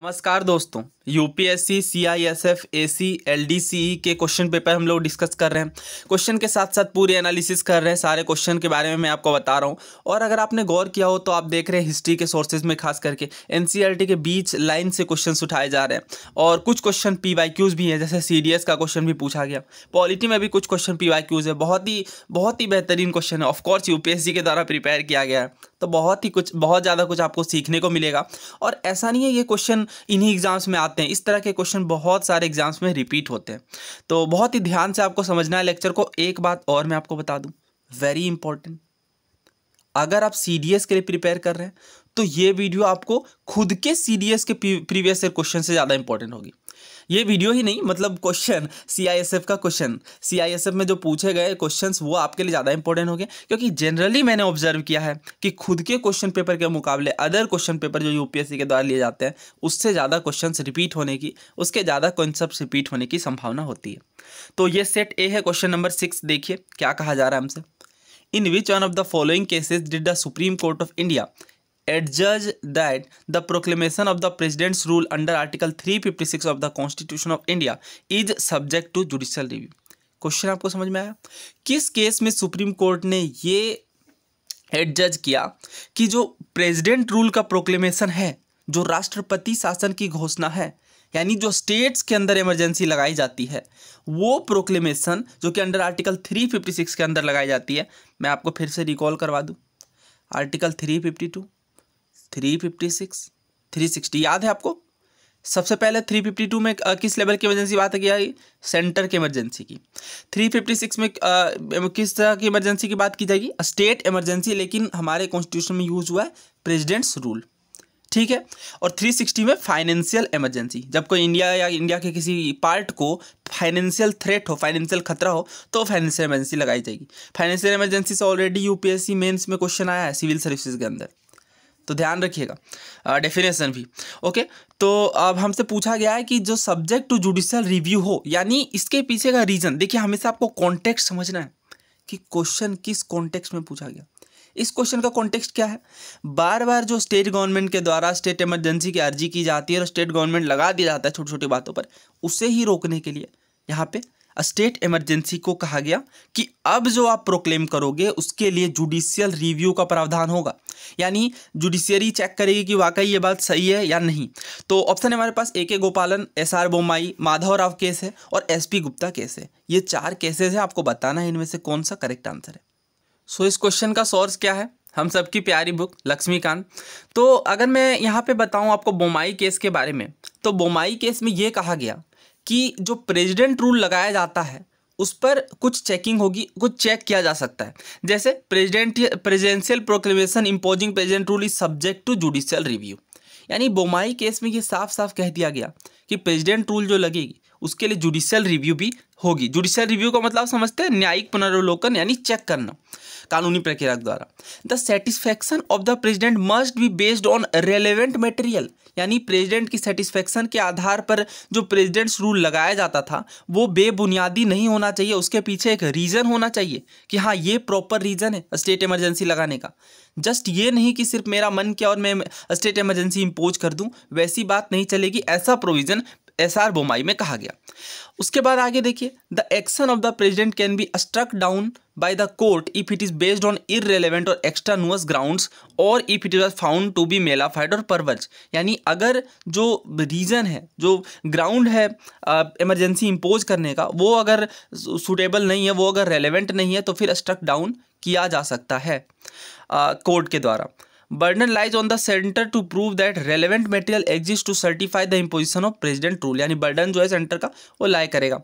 नमस्कार दोस्तों, UPSC, CISF, AC, एलडीसीई के क्वेश्चन पेपर हम लोग डिस्कस कर रहे हैं। क्वेश्चन के साथ साथ पूरी एनालिसिस कर रहे हैं। सारे क्वेश्चन के बारे में मैं आपको बता रहा हूं। और अगर आपने गौर किया हो तो आप देख रहे हैं हिस्ट्री के सोर्सेज में खास करके एनसीईआरटी के बीच लाइन से क्वेश्चन उठाए जा रहे हैं। और कुछ क्वेश्चन पीवाईक्यूज भी हैं, जैसे सीडीएस का क्वेश्चन भी पूछा गया। पॉलिटी में भी कुछ क्वेश्चन पीवाईक्यूज है। बहुत ही बेहतरीन क्वेश्चन है। ऑफकोर्स यूपीएससी के द्वारा प्रिपेयर किया गया है, तो बहुत ज़्यादा कुछ आपको सीखने को मिलेगा। और ऐसा नहीं है ये क्वेश्चन इन्हीं एग्जाम्स में आते हैं, इस तरह के क्वेश्चन बहुत सारे एग्जाम्स में रिपीट होते हैं। तो बहुत ही ध्यान से आपको समझना है लेक्चर को। एक बात और मैं आपको बता दूं, वेरी इंपॉर्टेंट, अगर आप सीडीएस के लिए प्रिपेयर कर रहे हैं तो ये वीडियो आपको खुद के सीडीएस के प्रीवियस ईयर क्वेश्चन से ज़्यादा इंपॉर्टेंट होगी। ये वीडियो ही नहीं, मतलब क्वेश्चन सीआईएसएफ का क्वेश्चन, सीआईएसएफ में जो पूछे गए क्वेश्चंस वो आपके लिए ज़्यादा इंपॉर्टेंट हो गए। क्योंकि जनरली मैंने ऑब्जर्व किया है कि खुद के क्वेश्चन पेपर के मुकाबले अदर क्वेश्चन पेपर जो यूपीएससी के द्वारा लिए जाते हैं उससे ज़्यादा क्वेश्चंस रिपीट होने की, उसके ज़्यादा कॉन्सेप्ट रिपीट होने की संभावना होती है। तो ये सेट ए है। क्वेश्चन नंबर 6 देखिए क्या कहा जा रहा है हमसे। In which one of the following cases did the supreme court of India adjudge that the proclamation of the president's rule under article 356 of the constitution of India is subject to judicial review। Question आपको समझ में आया? किस case में supreme court ने ये एडजज किया कि जो प्रेसिडेंट रूल का प्रोक्लेमेशन है, जो राष्ट्रपति शासन की घोषणा है, यानी जो स्टेट्स के अंदर इमरजेंसी लगाई जाती है, वो प्रोक्लेमेशन जो कि अंडर आर्टिकल 356 के अंदर लगाई जाती है। मैं आपको फिर से रिकॉल करवा दूं, आर्टिकल 352, 356, 360 याद है आपको? सबसे पहले 352 में किस लेवल की इमरजेंसी बात किया है? सेंटर की इमरजेंसी की। 356 में किस तरह की इमरजेंसी की बात की जाएगी? स्टेट इमरजेंसी, लेकिन हमारे कॉन्स्टिट्यूशन में यूज हुआ है प्रेसिडेंट्स रूल, ठीक है। और 360 में फाइनेंशियल इमरजेंसी, जब कोई इंडिया या इंडिया के किसी पार्ट को फाइनेंशियल थ्रेट हो, फाइनेंशियल खतरा हो, तो फाइनेंशियल इमरजेंसी लगाई जाएगी। फाइनेंशियल इमरजेंसी से ऑलरेडी यूपीएससी मेंस में क्वेश्चन आया है सिविल सर्विसेज के अंदर, तो ध्यान रखिएगा, डेफिनेशन भी। ओके, तो अब हमसे पूछा गया है कि जो सब्जेक्ट टू जुडिशियल रिव्यू हो, यानी इसके पीछे का रीजन। देखिए, हमेशा आपको कॉन्टेक्स्ट समझना है कि क्वेश्चन किस कॉन्टेक्स्ट में पूछा गया। इस क्वेश्चन का कॉन्टेक्स्ट क्या है? बार बार जो स्टेट गवर्नमेंट के द्वारा स्टेट इमरजेंसी की अर्जी की जाती है और स्टेट गवर्नमेंट लगा दिया जाता है छोटी छोटी बातों पर, उसे ही रोकने के लिए यहाँ पे स्टेट इमरजेंसी को कहा गया कि अब जो आप प्रोक्लेम करोगे उसके लिए जुडिशियल रिव्यू का प्रावधान होगा। यानी जुडिशियरी चेक करेगी कि वाकई ये बात सही है या नहीं। तो ऑप्शन है हमारे पास ए के गोपालन, एसआर बोम्मई, माधव राव केस है और एसपी गुप्ता केस है। ये 4 केसेस है, आपको बताना है इनमें से कौन सा करेक्ट आंसर है। सो इस क्वेश्चन का सोर्स क्या है? हम सबकी प्यारी बुक लक्ष्मीकांत। तो अगर मैं यहाँ पे बताऊँ आपको बोम्मई केस के बारे में, तो बोम्मई केस में ये कहा गया कि जो प्रेसिडेंट रूल लगाया जाता है उस पर कुछ चेकिंग होगी, कुछ चेक किया जा सकता है। जैसे presidential proclamation imposing president rule is subject to judicial review. यानी बोम्मई केस में ये साफ साफ कह दिया गया कि प्रेसिडेंट रूल जो लगेगी उसके लिए जुडिशियल रिव्यू भी होगी। जुडिशियल रिव्यू का मतलब समझते हैं, न्यायिक पुनरावलोकन, यानी चेक करना कानूनी प्रक्रिया द्वारा। The satisfaction of the president must be based on relevant material, यानी प्रेसिडेंट की सेटिस्फैक्शन के आधार पर जो प्रेसिडेंट्स रूल लगाया जाता था वो बेबुनियादी नहीं होना चाहिए। उसके पीछे एक रीज़न होना चाहिए कि हाँ ये प्रॉपर रीज़न है स्टेट इमरजेंसी लगाने का। जस्ट ये नहीं कि सिर्फ मेरा मन किया और मैं स्टेट इमरजेंसी इम्पोज कर दूं, वैसी बात नहीं चलेगी। ऐसा प्रोविज़न एसआर बोम्मई में कहा गया। उसके बाद आगे देखिए, the action of the president can be struck down by the court if it is based on irrelevant और एक्सट्रानुअस ग्राउंड्स और if it is found to be mala fide और परवर्ज। यानी अगर जो रीजन है, जो ग्राउंड है इमरजेंसी इम्पोज करने का, वो अगर सूटेबल नहीं है, वो अगर रेलेवेंट नहीं है, तो फिर स्ट्रक डाउन किया जा सकता है कोर्ट के द्वारा। Burden lies on the center to prove that relevant material exists to certify the imposition of president rule। यानी बर्डन जो है सेंटर का वो लाई करेगा।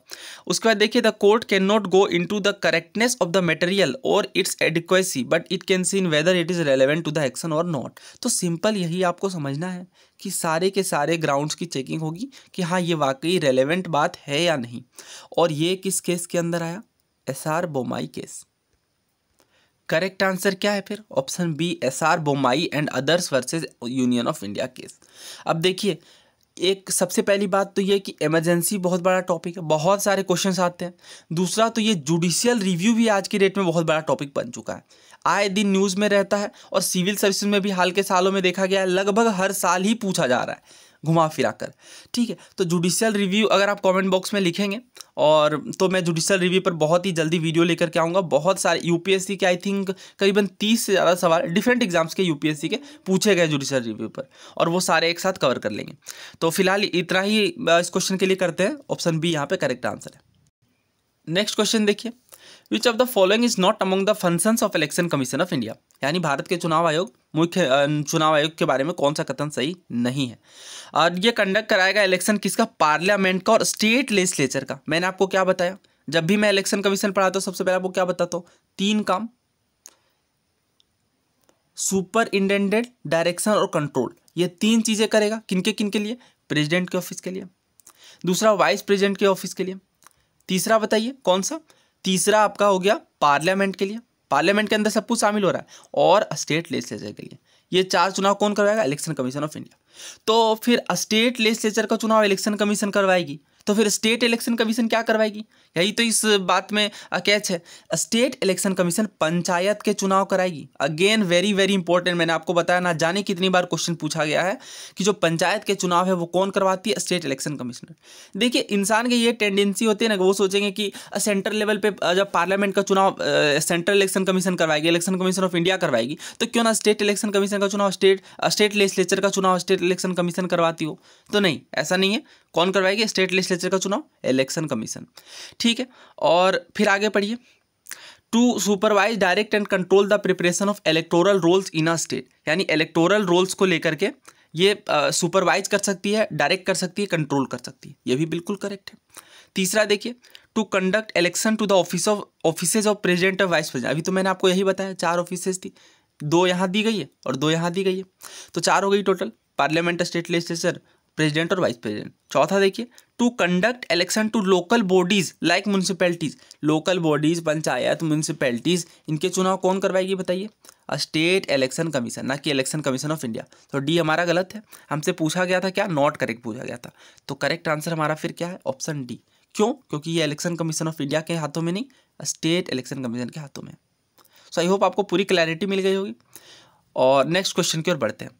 उसके बाद देखिए, the court cannot go into the correctness of the material और its adequacy but it can see in whether it is relevant to the action और नॉट। तो सिंपल यही आपको समझना है कि सारे के सारे ग्राउंड्स की चेकिंग होगी कि हाँ ये वाकई रेलेवेंट बात है या नहीं। और ये किस केस के अंदर आया? SR Bommai case. Correct answer क्या है फिर? Option B, SR Bommai and others versus Union of India case. अब देखिए, एक सबसे पहली बात तो ये कि इमरजेंसी बहुत बड़ा टॉपिक है, बहुत सारे क्वेश्चंस आते हैं। दूसरा तो ये जुडिशियल रिव्यू भी आज की डेट में बहुत बड़ा टॉपिक बन चुका है, आए दिन न्यूज़ में रहता है। और सिविल सर्विसेज में भी हाल के सालों में देखा गया है लगभग हर साल ही पूछा जा रहा है। घुमा फिरा कर। ठीक है, तो जुडिशियल रिव्यू अगर आप कमेंट बॉक्स में लिखेंगे और तो मैं जुडिशियल रिव्यू पर बहुत ही जल्दी वीडियो लेकर के आऊँगा। बहुत सारे यूपीएससी के आई थिंक करीबन 30 से ज़्यादा सवाल डिफरेंट एग्जाम्स के यूपीएससी के पूछे गए जुडिशियल रिव्यू पर, और वो सारे एक साथ कवर कर लेंगे। तो फिलहाल इतना ही इस क्वेश्चन के लिए करते हैं। ऑप्शन बी यहाँ पे करेक्ट आंसर है। नेक्स्ट क्वेश्चन देखिए, विच of the following is not among the functions of election commission of India, यानी भारत के चुनाव आयोग मुख्य चुनाव आयोग के बारे में कौन सा कथन सही नहीं है। और ये कंडक्ट कराएगा इलेक्शन किसका, पार्लियामेंट का और स्टेट लेजिस्लेचर का। मैंने आपको क्या बताया, जब भी मैं इलेक्शन कमीशन पढ़ाता हूँ सबसे पहले आपको क्या बताता हूँ, 3 काम, सुपरिटेंडेंट, डायरेक्शन और कंट्रोल, ये 3 चीजें करेगा। किनके लिए, प्रेसिडेंट के ऑफिस के लिए, दूसरा वाइस प्रेसिडेंट के ऑफिस के लिए, तीसरा बताइए कौन सा, तीसरा आपका हो गया पार्लियामेंट के लिए, पार्लियामेंट के अंदर सब कुछ शामिल हो रहा है, और स्टेट लेजिस्लेचर के लिए। ये 4 चुनाव कौन करवाएगा, इलेक्शन कमीशन ऑफ इंडिया। तो फिर स्टेट लेजिस्लेचर का चुनाव इलेक्शन कमीशन करवाएगी, तो फिर स्टेट इलेक्शन कमीशन क्या करवाएगी, यही तो इस बात में कैच है। स्टेट इलेक्शन कमीशन पंचायत के चुनाव कराएगी। अगेन वेरी वेरी इंपॉर्टेंट, मैंने आपको बताया ना जाने कितनी बार क्वेश्चन पूछा गया है कि जो पंचायत के चुनाव है वो कौन करवाती है, स्टेट इलेक्शन कमिश्नर। देखिए इंसान की ये टेंडेंसी होती है ना, वो सोचेंगे कि सेंट्रल लेवल पे जब पार्लियामेंट का चुनाव सेंट्रल इलेक्शन कमीशन करवाएगी, इलेक्शन कमीशन ऑफ इंडिया करवाएगी, तो क्यों ना स्टेट इलेक्शन कमीशन का चुनाव स्टेट लेजिस्लेचर का चुनाव स्टेट इलेक्शन कमीशन करवाती हो। तो नहीं, ऐसा नहीं है। कौन करवाएगी, स्टेट लेजिस्लेचर का चुनाव इलेक्शन कमीशन। ठीक है, और फिर आगे पढ़िए, to supervise direct and control the preparation of electoral rolls in a state, यानी इलेक्टोरल रोल्स को लेकर के ये सुपरवाइज कर सकती है, डायरेक्ट कर सकती है, कंट्रोल कर सकती है। ये भी बिल्कुल करेक्ट है। तीसरा देखिए, to conduct election to the offices of president और वाइस प्रेसिडेंट। अभी तो मैंने आपको यही बताया 4 ऑफिसेज थी, 2 यहाँ दी गई है और 2 यहाँ दी गई है, तो 4 हो गई total, parliament, state legislature, president और वाइस प्रेसिडेंट। चौथा देखिए, to conduct election to local bodies like municipalities, local bodies, panchayat, municipalities, इनके चुनाव कौन करवाएगी बताइए, स्टेट इलेक्शन कमीशन, ना कि इलेक्शन कमीशन ऑफ इंडिया। तो डी हमारा गलत है, हमसे पूछा गया था क्या, नॉट करेक्ट पूछा गया था। तो करेक्ट आंसर हमारा फिर क्या है, ऑप्शन डी। क्यों, क्योंकि ये इलेक्शन कमीशन ऑफ इंडिया के हाथों में नहीं, स्टेट इलेक्शन कमीशन के हाथों में। सो आई होप आपको पूरी क्लैरिटी मिल गई होगी। और नेक्स्ट क्वेश्चन की ओर बढ़ते हैं।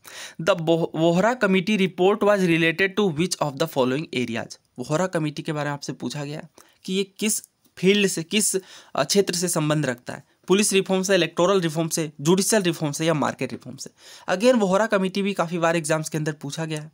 The Vohra committee report was related to which of the following areas. Vohra committee के बारे में आपसे पूछा गया है कि ये किस फील्ड से, किस क्षेत्र से संबंध रखता है, पुलिस रिफॉर्म से, इलेक्टोरल रिफॉर्म से, जुडिशियल रिफॉर्म से या मार्केट रिफॉर्म से। अगेन वोहरा कमेटी भी काफ़ी बार एग्जाम्स के अंदर पूछा गया है।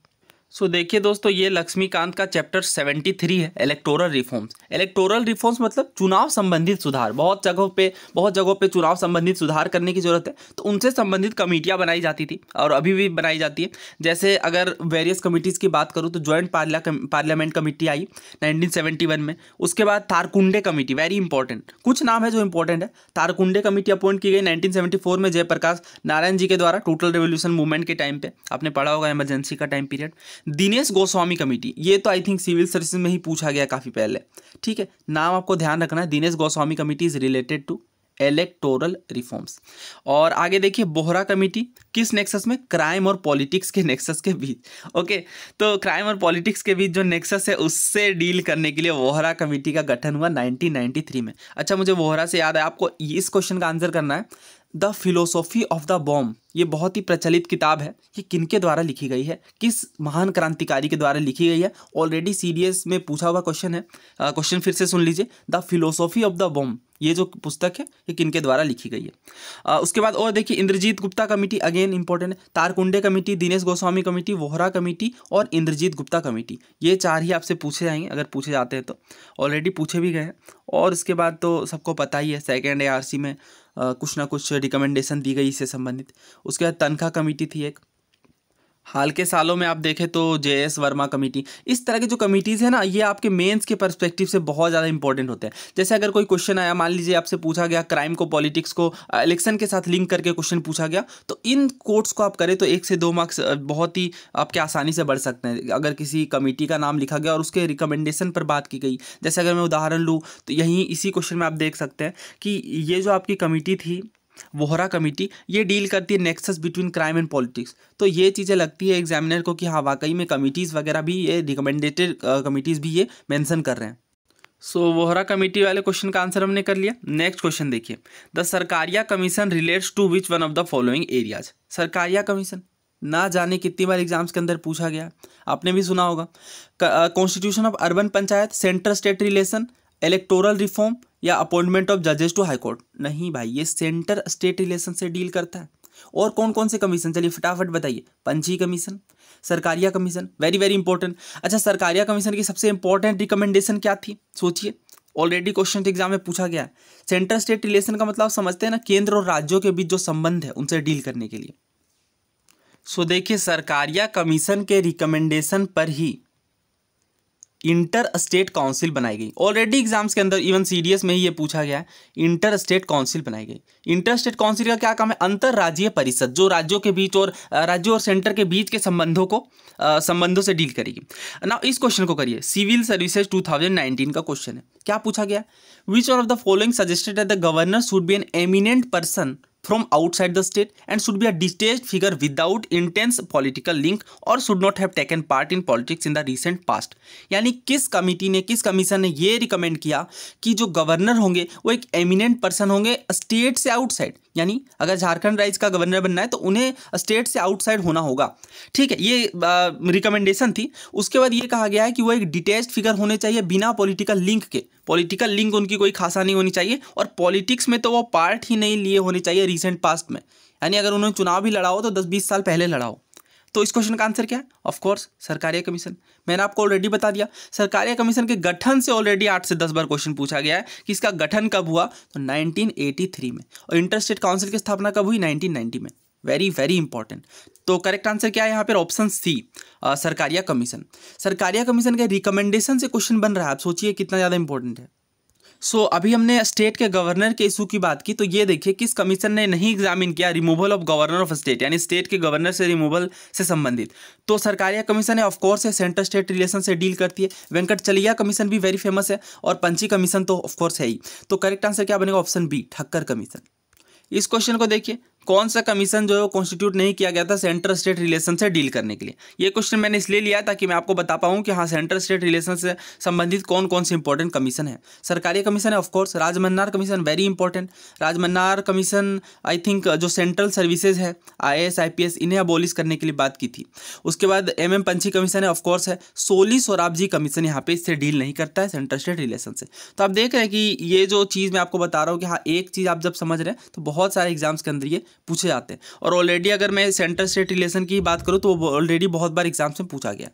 सो देखिए दोस्तों, ये लक्ष्मीकांत का चैप्टर 73 है, इलेक्टोरल रिफॉर्म्स। इलेक्टोरल रिफॉर्म्स मतलब चुनाव संबंधित सुधार। बहुत जगहों पे चुनाव संबंधित सुधार करने की जरूरत है, तो उनसे संबंधित कमेटियां बनाई जाती थी और अभी भी बनाई जाती है। जैसे अगर वेरियस कमिटीज़ की बात करूँ तो ज्वाइंट पार्लियामेंट कमेटी आई 1971 में। उसके बाद तारकुंडे कमेटी, वेरी इंपॉर्टेंट, कुछ नाम है जो इंपॉर्टेंट है। तारकुंडे कमेटी अपॉइंट की गई 1974 में जयप्रकाश नारायण जी के द्वारा, टोटल रेवोल्यूशन मूवमेंट के टाइम पे, आपने पढ़ा होगा इमरजेंसी का time period. Dinesh Goswami committee, ये तो आई थिंक सिविल सर्विसेज में ही पूछा गया काफ़ी पहले। ठीक है, नाम आपको ध्यान रखना है, Dinesh Goswami committee is related to electoral reforms. और आगे देखिए, बोहरा कमेटी किस नेक्सस में, क्राइम और पॉलिटिक्स के नेक्सस के बीच। ओके, तो क्राइम और पॉलिटिक्स के बीच जो नेक्सस है उससे डील करने के लिए बोहरा कमेटी का गठन हुआ 1993 में। अच्छा, मुझे बोहरा से याद है, आपको इस क्वेश्चन का आंसर करना है। The philosophy of the bomb, ये बहुत ही प्रचलित किताब है। ये किनके द्वारा लिखी गई है, किस महान क्रांतिकारी के द्वारा लिखी गई है। ऑलरेडी सीडीएस में पूछा हुआ क्वेश्चन है। क्वेश्चन फिर से सुन लीजिए, the philosophy of the bomb, ये जो पुस्तक है ये किनके द्वारा लिखी गई है। उसके बाद और देखिए, Indrajit Gupta committee, again important है। Tarkunde committee, Dinesh Goswami committee, Vohra committee और इंद्रजीत गुप्ता कमेटी, ये 4 ही आपसे पूछे जाएंगे अगर पूछे जाते हैं तो। ऑलरेडी पूछे भी गए हैं। और इसके बाद तो सबको पता ही है, सेकेंड ARC में कुछ ना कुछ रिकमेंडेशन दी गई इससे संबंधित। उसके बाद तनखा कमेटी थी एक। हाल के सालों में आप देखें तो JS वर्मा कमेटी, इस तरह की जो कमिटीज़ है ना, ये आपके मेंस के पर्सपेक्टिव से बहुत ज़्यादा इंपॉर्टेंट होते हैं। जैसे अगर कोई क्वेश्चन आया, मान लीजिए आपसे पूछा गया क्राइम को, पॉलिटिक्स को इलेक्शन के साथ लिंक करके क्वेश्चन पूछा गया, तो इन कोट्स को आप करें तो 1 से 2 मार्क्स बहुत ही आपके आसानी से बढ़ सकते हैं। अगर किसी कमेटी का नाम लिखा गया और उसके रिकमेंडेशन पर बात की गई, जैसे अगर मैं उदाहरण लूँ तो यहीं इसी क्वेश्चन में आप देख सकते हैं कि ये जो आपकी कमेटी थी वोहरा कमेटी, ये डील करती है nexus between crime and politics. तो ये चीज़ें लगती है एग्जामिनर को कि हाँ वाकई में कमिटीज़ वगैरह भी, ये रिकमेंडेटेड कमिटीज़ भी ये मेंशन कर रहे हैं। सो वोहरा कमेटी वाले क्वेश्चन का आंसर हमने कर लिया। नेक्स्ट क्वेश्चन देखिए, the Sarkaria commission relates to which one of the following areas. Sarkaria commission ना जाने कितनी बार एग्जाम्स के अंदर पूछा गया, आपने भी सुना होगा। Constitution of urban panchayat, centre state relation, electoral reform या अपॉइंटमेंट ऑफ जजेस टू हाई कोर्ट। नहीं भाई, ये सेंटर स्टेट रिलेशन से डील करता है। और कौन कौन से कमीशन, चलिए फटाफट बताइए। Punchhi commission, Sarkaria commission, very very important. अच्छा, सरकारिया कमीशन की सबसे इंपॉर्टेंट रिकमेंडेशन क्या थी, सोचिए, ऑलरेडी क्वेश्चन एग्जाम में पूछा गया है। सेंटर स्टेट रिलेशन का मतलब समझते हैं ना, केंद्र और राज्यों के बीच जो संबंध है उनसे डील करने के लिए। सो देखिए, सरकारिया कमीशन के रिकमेंडेशन पर ही इंटर स्टेट काउंसिल बनाई गई। ऑलरेडी एग्जाम्स के अंदर इवन सीडीएस में ही ये पूछा गया है, इंटर स्टेट काउंसिल बनाई गई। इंटर स्टेट काउंसिल का क्या काम है, अंतरराज्यीय परिषद, जो राज्यों के बीच और राज्यों और सेंटर के बीच के संबंधों से डील करेगी ना। इस क्वेश्चन को करिए, सिविल सर्विसेज 2019 का क्वेश्चन है। क्या पूछा गया, विच of the following suggested that the governor should be an eminent person from outside the state and should be a detached figure without intense political link or should not have taken part in politics in the recent past। यानी किस committee ने, किस commission ने ये recommend किया कि जो governor होंगे वो एक एमिनेंट पर्सन होंगे स्टेट से आउटसाइड, यानी अगर झारखंड राज्य का गवर्नर बनना है तो उन्हें स्टेट से आउटसाइड होना होगा। ठीक है, ये रिकमेंडेशन थी। उसके बाद ये कहा गया है कि वो एक डिटैच्ड फिगर होने चाहिए बिना पॉलिटिकल लिंक के। पॉलिटिकल लिंक उनकी कोई खासा नहीं होनी चाहिए और पॉलिटिक्स में तो वो पार्ट ही नहीं लिए होने चाहिए रिसेंट पास्ट में, यानी अगर उन्होंने चुनाव भी लड़ा हो तो 10-20 साल पहले लड़ा हो। तो इस क्वेश्चन का आंसर क्या है, ऑफ कोर्स सरकारिया कमीशन। मैंने आपको ऑलरेडी बता दिया, सरकारिया कमीशन के गठन से ऑलरेडी 8 से 10 बार क्वेश्चन पूछा गया है कि इसका गठन कब हुआ, तो 1983 में। और इंटर स्टेट काउंसिल की स्थापना कब हुई, 1990 में। Very very important. तो करेक्ट आंसर क्या है यहाँ पर, option C, Sarkaria commission. Sarkaria commission के रिकमेंडेशन से क्वेश्चन बन रहा है, आप सोचिए कितना ज़्यादा इंपॉर्टेंट है। सो अभी हमने स्टेट के गवर्नर के इशू की बात की, तो ये देखिए किस कमीशन ने नहीं एग्जामिन किया removal of governor of state, यानी स्टेट के गवर्नर से रिमूवल से संबंधित। तो सरकारिया कमीशन है, ऑफकोर्स है, सेंटर स्टेट रिलेशन से डील करती है। वेंकटचलिया कमीशन भी वेरी फेमस है और पंची कमीशन तो ऑफकोर्स है ही। तो करेक्ट आंसर क्या बनेगा, ऑप्शन बी, ठक्कर कमीशन। इस क्वेश्चन को देखिए, कौन सा कमीशन जो है वो कॉन्स्टिट्यूट नहीं किया गया था सेंटर स्टेट रिलेशन से डील करने के लिए। ये क्वेश्चन मैंने इसलिए लिया ताकि मैं आपको बता पाऊँ कि हाँ, सेंटर स्टेट रिलेशन से संबंधित कौन कौन से इंपॉर्टेंट कमीशन है। सरकारी कमीशन है of course Rajamannar commission, very important. Rajamannar commission I think जो सेंट्रल सर्विसेज है, IAS IPS, इन्हें अबोलिश करने के लिए बात की थी। उसके बाद MM पंची कमीशन है, ऑफकोर्स है। सोली सोराबजी कमीशन यहाँ पे इससे डील नहीं करता है सेंटर स्टेट रिलेशन से। तो आप देख रहे हैं कि ये जो चीज़ मैं आपको बता रहा हूँ कि हाँ, एक चीज़ आप जब समझ रहे हैं तो बहुत सारे एग्जाम्स के अंदर ये पूछे जाते हैं। और ऑलरेडी अगर मैं सेंटर स्टेट रिलेशन की बात करूं तो वो ऑलरेडी बहुत बार एग्जाम्स में पूछा गया।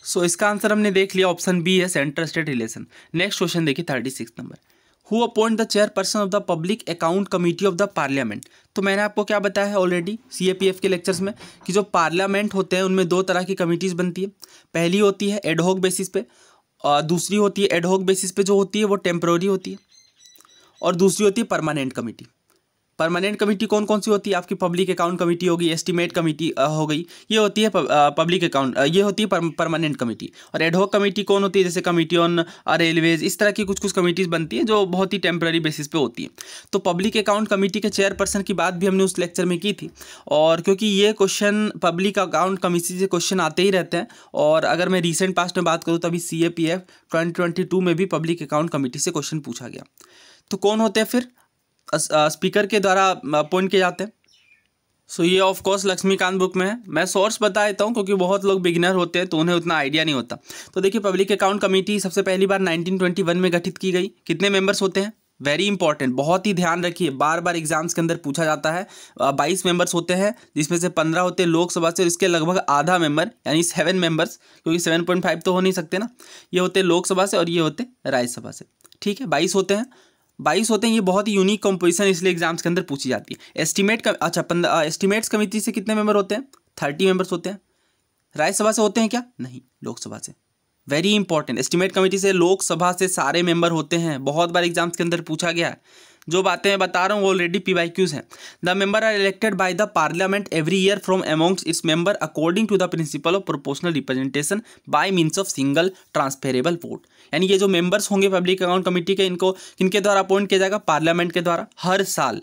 सो इसका आंसर हमने देख लिया, ऑप्शन बी है, centre state relation. Next question देखिए 36 नंबर, who appoint the chairperson of the public account committee of the parliament. तो मैंने आपको क्या बताया है ऑलरेडी CAPF के लेक्चर्स में कि जो पार्लियामेंट होते हैं उनमें दो तरह की कमिटीज़ बनती है। पहली होती है एडहॉक बेसिस पे और दूसरी होती है एडहॉक बेसिस पे जो होती है वो टेम्प्रोरी होती है, और दूसरी होती है परमानेंट कमेटी। परमानेंट कमेटी कौन कौन सी होती है, आपकी पब्लिक अकाउंट कमेटी होगी, एस्टीमेट कमेटी हो गई, ये होती है पब्लिक अकाउंट, ये होती है परमानेंट कमेटी। और एडहॉक कमेटी कौन होती है, जैसे कमेटी ऑन रेलवेज, इस तरह की कुछ कुछ कमेटीज़ बनती हैं जो बहुत ही टेम्पररी बेसिस पे होती है। तो पब्लिक अकाउंट कमेटी के चेयरपर्सन की बात भी हमने उस लेक्चर में की थी, और क्योंकि ये क्वेश्चन पब्लिक अकाउंट कमेटी से क्वेश्चन आते ही रहते हैं, और अगर मैं रिसेंट पास्ट में बात करूँ तो अभी CAPF 2022 में भी पब्लिक अकाउंट कमेटी से क्वेश्चन पूछा गया। तो कौन होते हैं फिर, स्पीकर के द्वारा अपॉइंट किए जाते हैं। सो ये ऑफ कोर्स लक्ष्मीकांत बुक में है, मैं सोर्स बता देता हूँ क्योंकि बहुत लोग बिगिनर होते हैं तो उन्हें उतना आइडिया नहीं होता। तो देखिए, पब्लिक अकाउंट कमेटी सबसे पहली बार 1921 में गठित की गई। कितने मेंबर्स होते हैं, वेरी इंपॉर्टेंट, बहुत ही ध्यान रखिए, बार बार एग्जाम्स के अंदर पूछा जाता है। 22 मेंबर्स होते हैं, जिसमें से 15 होते हैं लोकसभा से, और इसके लगभग आधा मेंबर यानी 7 मेंबर्स, क्योंकि 7.5 तो हो नहीं सकते ना, ये होते हैं लोकसभा से और ये होते राज्यसभा से। ठीक है, 22 होते हैं। ये बहुत ही यूनिक कंपोजिशन इसलिए एग्जाम्स के अंदर पूछी जाती है। एस्टीमेट्स कमेटी से कितने मेंबर होते हैं, 30 मेंबर्स होते हैं। राज्यसभा से होते हैं क्या, नहीं, लोकसभा से। वेरी इंपॉर्टेंट, एस्टीमेट कमेटी से लोकसभा से सारे मेंबर होते हैं, बहुत बार एग्जाम्स के अंदर पूछा गया है। जो बातें मैं बता रहा हूँ वो ऑलरेडी PYQs हैं। The member are elected by the parliament every year from amongst its member according to the principle of proportional representation by means of single transferable vote. यानी ये जो मेंबर्स होंगे पब्लिक अकाउंट कमेटी के, इनको किनके द्वारा appoint किया जाएगा, पार्लियामेंट के द्वारा। हर साल,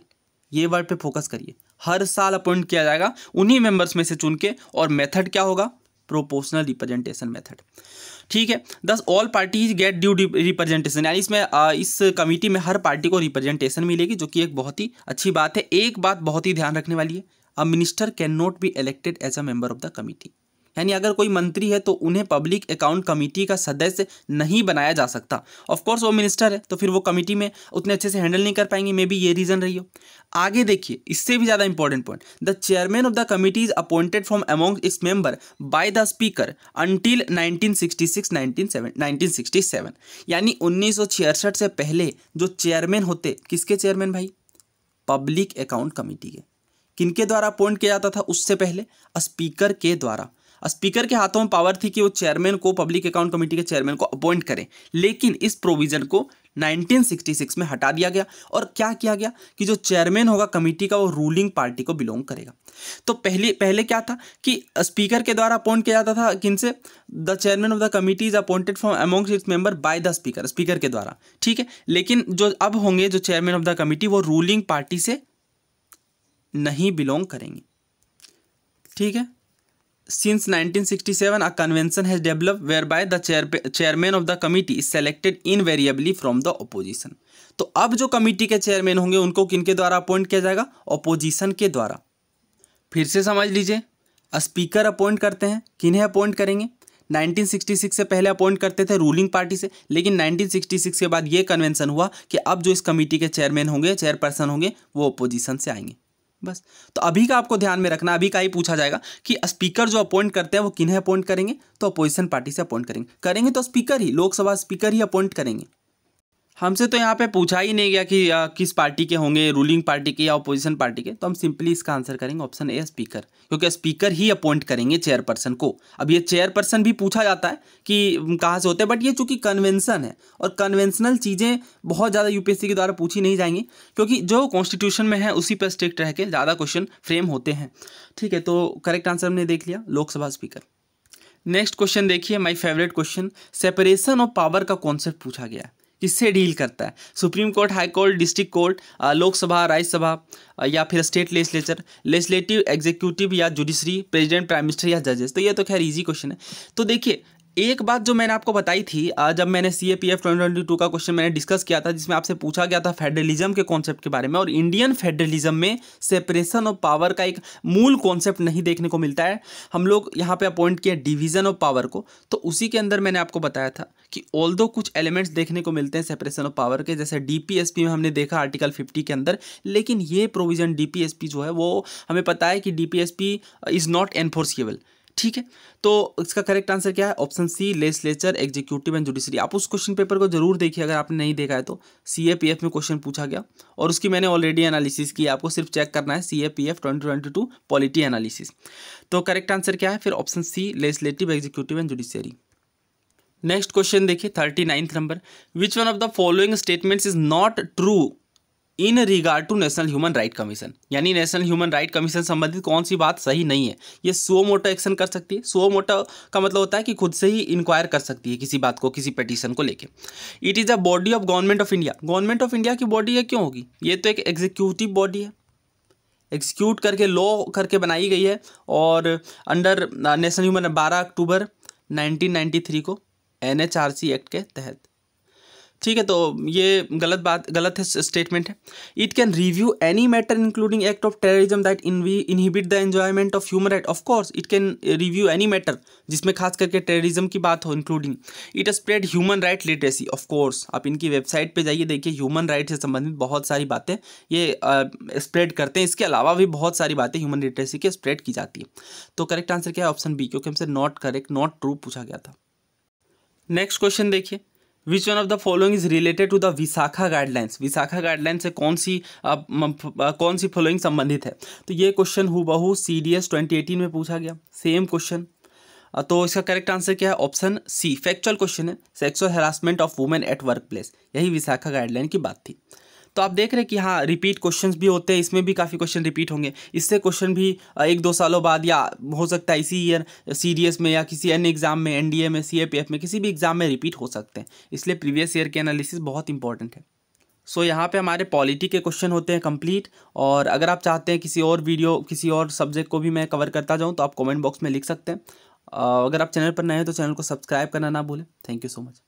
ये वर्ड पे फोकस करिए, हर साल अपॉइंट किया जाएगा उन्हीं मेंबर्स में से चुन के, और मेथड क्या होगा, प्रोपोर्शनल रिप्रेजेंटेशन मेथड। ठीक है, thus all parties get due representation, यानी इसमें इस कमेटी में हर पार्टी को रिप्रेजेंटेशन मिलेगी, जो कि एक बहुत ही अच्छी बात है। एक बात बहुत ही ध्यान रखने वाली है, a minister can not be elected as a member of the committee. यानी अगर कोई मंत्री है तो उन्हें पब्लिक अकाउंट कमेटी का सदस्य नहीं बनाया जा सकता। ऑफ कोर्स वो मिनिस्टर है तो फिर वो कमेटी में उतने अच्छे से हैंडल नहीं कर पाएंगे, मे बी ये रीजन रही हो। आगे देखिए, इससे भी ज़्यादा important point, the chairman of the committee is appointed from among its member by the speaker until 1967। यानी 1966 से पहले जो चेयरमैन होते, किसके चेयरमैन भाई? पब्लिक अकाउंट कमेटी के। किनके द्वारा अपॉइंट किया जाता था उससे पहले? स्पीकर के द्वारा। स्पीकर के हाथों में पावर थी कि वो चेयरमैन को, पब्लिक अकाउंट कमेटी के चेयरमैन को अपॉइंट करें, लेकिन इस प्रोविजन को 1966 में हटा दिया गया। और क्या किया गया कि जो चेयरमैन होगा कमेटी का वो रूलिंग पार्टी को बिलोंग करेगा। तो पहले क्या था कि स्पीकर के द्वारा अपॉइंट किया जाता था, किनसे? The chairman of the committee is appointed from among its member by the speaker, speaker के द्वारा, ठीक है। लेकिन जो अब होंगे जो चेयरमैन ऑफ द कमिटी वो रूलिंग पार्टी से नहीं बिलोंग करेंगे, ठीक है। Since 1967, a convention has developed whereby the chairman of the committee is selected invariably from the opposition. तो अब जो कमिटी के चेयरमैन होंगे उनको किनके द्वारा अपॉइंट किया जाएगा? ऑपोजिशन के द्वारा। फिर से समझ लीजिए, स्पीकर अपॉइंट करते हैं, किन्हें अपॉइंट करेंगे? 1966 से पहले अपॉइंट करते थे रूलिंग पार्टी से, लेकिन 1966 के बाद ये कन्वेंशन हुआ कि अब जो इस कमेटी के चेयरमैन होंगे, चेयरपर्सन होंगे, वो ऑपोजिशन से आएंगे। बस, तो अभी का आपको ध्यान में रखना, अभी का ही पूछा जाएगा कि स्पीकर जो अपॉइंट करते हैं वो किन्हें अपॉइंट करेंगे? तो अपोजिशन पार्टी से अपॉइंट करेंगे तो स्पीकर ही, लोकसभा स्पीकर ही अपॉइंट करेंगे। हमसे तो यहाँ पे पूछा ही नहीं गया कि किस पार्टी के होंगे, रूलिंग पार्टी के या अपोजिशन पार्टी के, तो हम सिंपली इसका आंसर करेंगे ऑप्शन ए, स्पीकर, क्योंकि स्पीकर ही अपॉइंट करेंगे चेयरपर्सन को। अब ये चेयरपर्सन भी पूछा जाता है कि कहाँ से होते हैं, बट ये चूंकि कन्वेंशन है और कन्वेंशनल चीज़ें बहुत ज़्यादा यूपीएससी के द्वारा पूछी नहीं जाएंगी, क्योंकि जो कॉन्स्टिट्यूशन में है उसी पर स्ट्रिक्ट रह के ज़्यादा क्वेश्चन फ्रेम होते हैं, ठीक है। तो करेक्ट आंसर हमने देख लिया, लोकसभा स्पीकर। नेक्स्ट क्वेश्चन देखिए, my favourite question, separation of power का कॉन्सेप्ट पूछा गया है, किससे डील करता है? Supreme court, high court, district court, Lok Sabha, Rajya Sabha, या फिर स्टेट लेजिस्लेचर, लेजिस्लेटिव, एग्जीक्यूटिव या जुडिशरी, प्रेसिडेंट, प्राइम मिनिस्टर या जजेस। तो ये तो खैर इजी क्वेश्चन है। तो देखिए, एक बात जो मैंने आपको बताई थी जब मैंने CAPF 2022 का क्वेश्चन मैंने डिस्कस किया था, जिसमें आपसे पूछा गया था फेडरलिज्म के कॉन्सेप्ट के बारे में, और इंडियन फेडरलिज्म में सेपरेशन ऑफ पावर का एक मूल कॉन्सेप्ट नहीं देखने को मिलता है। हम लोग यहाँ पे अपॉइंट किया डिवीजन ऑफ पावर को, तो उसी के अंदर मैंने आपको बताया था कि ऑल्दो कुछ एलिमेंट्स देखने को मिलते हैं सेपरेशन ऑफ पावर के, जैसे DPSP में हमने देखा आर्टिकल 50 के अंदर, लेकिन ये प्रोविजन DPSP जो है वो हमें पता है कि DPSP इज़ नॉट एनफोर्सिएबल, ठीक है। तो इसका करेक्ट आंसर क्या है? Option C, legislature, executive and judiciary. आप उस क्वेश्चन पेपर को जरूर देखिए अगर आपने नहीं देखा है तो। CAPF में क्वेश्चन पूछा गया और उसकी मैंने ऑलरेडी एनालिसिस की, आपको सिर्फ चेक करना है CAPF 2022 पॉलिटी एनालिसिस। तो करेक्ट आंसर क्या है फिर? Option C, legislative, executive and judiciary. Next question देखिए 39 नंबर, which one of the following statements is not true in regard to national human right commission. यानी नेशनल ह्यूमन राइट कमीशन संबंधित कौन सी बात सही नहीं है? ये सो मोटो एक्शन कर सकती है। सो मोटो का मतलब होता है कि खुद से ही इंक्वायर कर सकती है किसी बात को, किसी पिटीशन को लेके। It is a body of government of India. Government of India की बॉडी है, क्यों होगी? ये तो एक एग्जीक्यूटिव बॉडी है, एग्जीक्यूट करके लॉ करके बनाई गई है, और अंडर नेशनल ह्यूमन 12 अक्टूबर 1993 को NHRC एक्ट के तहत, ठीक है। तो ये गलत है स्टेटमेंट है। It can review any matter including act of terrorism that inhibit the enjoyment of human right. Of course it can review any matter जिसमें खास करके टेररिज्म की बात हो, including it spread human right literacy. Of course आप इनकी website पे जाइए, देखिए ह्यूमन राइट से संबंधित बहुत सारी बातें ये स्प्रेड करते हैं। इसके अलावा भी बहुत सारी बातें ह्यूमन लिटरेसी के स्प्रेड की जाती है। तो करेक्ट आंसर क्या है? ऑप्शन बी, क्योंकि हमसे नॉट करेक्ट, नॉट ट्रू पूछा गया था। नेक्स्ट क्वेश्चन देखिए, which one of the following is related to the Vishakha guidelines. Vishakha guidelines से कौन सी फॉलोइंग संबंधित है? तो ये क्वेश्चन हूबहू CDS 2018 में पूछा गया, सेम क्वेश्चन। तो इसका करेक्ट आंसर क्या है? ऑप्शन सी, फैक्चुअल क्वेश्चन है, sexual harassment of women at work place. यही विशाखा गाइडलाइन की बात थी। तो आप देख रहे हैं कि हाँ रिपीट क्वेश्चंस भी होते हैं, इसमें भी काफ़ी क्वेश्चन रिपीट होंगे। इससे क्वेश्चन भी 1-2 सालों बाद, या हो सकता है इसी ईयर CDS में या किसी अन्य एग्जाम में, NDA में, CAPF में, किसी भी एग्जाम में रिपीट हो सकते हैं। इसलिए प्रीवियस ईयर के एनालिसिस बहुत इंपॉर्टेंट है। सो यहाँ पे हमारे पॉलिटी के क्वेश्चन होते हैं कंप्लीट। और अगर आप चाहते हैं किसी और वीडियो, किसी और सब्जेक्ट को भी मैं कवर करता जाऊँ, तो आप कमेंट बॉक्स में लिख सकते हैं। अगर आप चैनल पर नए हैं तो चैनल को सब्सक्राइब करना ना भूलें। Thank you so much.